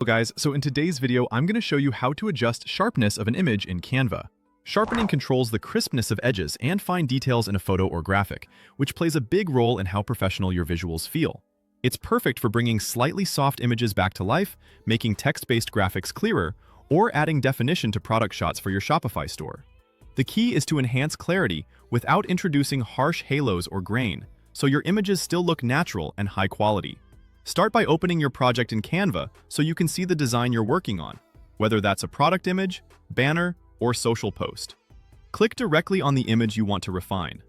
Guys, so in today's video, I'm going to show you how to adjust sharpness of an image in Canva. Sharpening controls the crispness of edges and fine details in a photo or graphic, which plays a big role in how professional your visuals feel. It's perfect for bringing slightly soft images back to life, making text-based graphics clearer, or adding definition to product shots for your Shopify store. The key is to enhance clarity without introducing harsh halos or grain, so your images still look natural and high quality. Start by opening your project in Canva so you can see the design you're working on, whether that's a product image, banner, or social post. Click directly on the image you want to refine.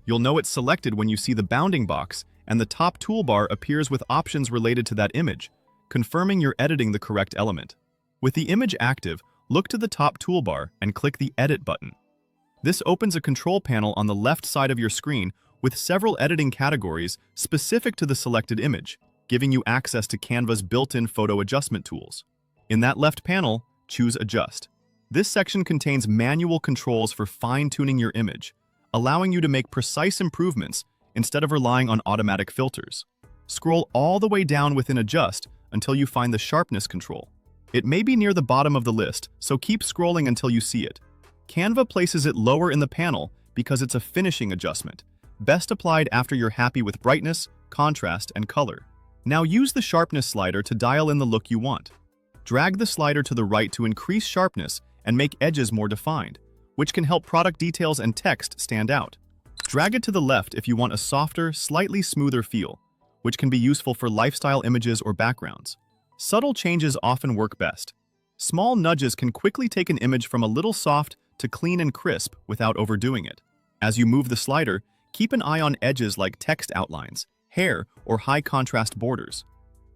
You'll know it's selected when you see the bounding box and the top toolbar appears with options related to that image, confirming you're editing the correct element. With the image active, look to the top toolbar and click the Edit button. This opens a control panel on the left side of your screen with several editing categories specific to the selected image, giving you access to Canva's built-in photo adjustment tools. In that left panel, choose Adjust. This section contains manual controls for fine-tuning your image, allowing you to make precise improvements instead of relying on automatic filters. Scroll all the way down within Adjust until you find the Sharpness control. It may be near the bottom of the list, so keep scrolling until you see it. Canva places it lower in the panel because it's a finishing adjustment, best applied after you're happy with brightness, contrast, and color. Now use the Sharpness slider to dial in the look you want. Drag the slider to the right to increase sharpness and make edges more defined, which can help product details and text stand out. Drag it to the left if you want a softer, slightly smoother feel, which can be useful for lifestyle images or backgrounds. Subtle changes often work best. Small nudges can quickly take an image from a little soft to clean and crisp without overdoing it. As you move the slider, keep an eye on edges like text outlines, hair, or high-contrast borders.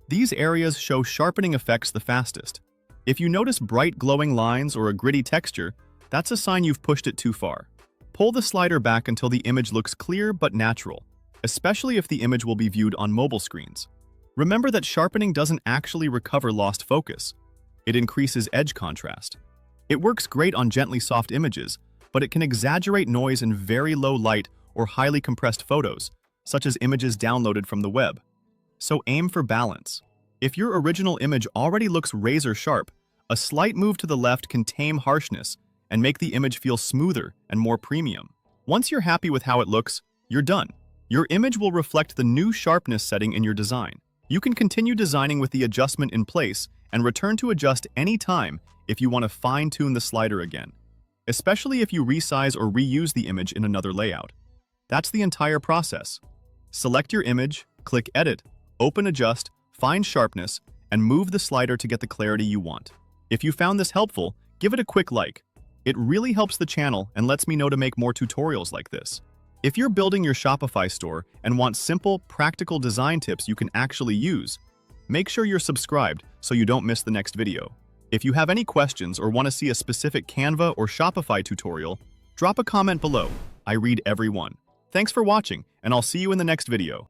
These areas show sharpening effects the fastest. If you notice bright glowing lines or a gritty texture, that's a sign you've pushed it too far. Pull the slider back until the image looks clear but natural, especially if the image will be viewed on mobile screens. Remember that sharpening doesn't actually recover lost focus. It increases edge contrast. It works great on gently soft images, but it can exaggerate noise in very low light or highly compressed photos, such as images downloaded from the web. So aim for balance. If your original image already looks razor sharp, a slight move to the left can tame harshness and make the image feel smoother and more premium. Once you're happy with how it looks, you're done. Your image will reflect the new sharpness setting in your design. You can continue designing with the adjustment in place and return to adjust any time if you want to fine-tune the slider again, especially if you resize or reuse the image in another layout. That's the entire process. Select your image, click Edit, open Adjust, find Sharpness, and move the slider to get the clarity you want. If you found this helpful, give it a quick like. It really helps the channel and lets me know to make more tutorials like this. If you're building your Shopify store and want simple, practical design tips you can actually use, make sure you're subscribed so you don't miss the next video. If you have any questions or want to see a specific Canva or Shopify tutorial, drop a comment below. I read every one. Thanks for watching, and I'll see you in the next video.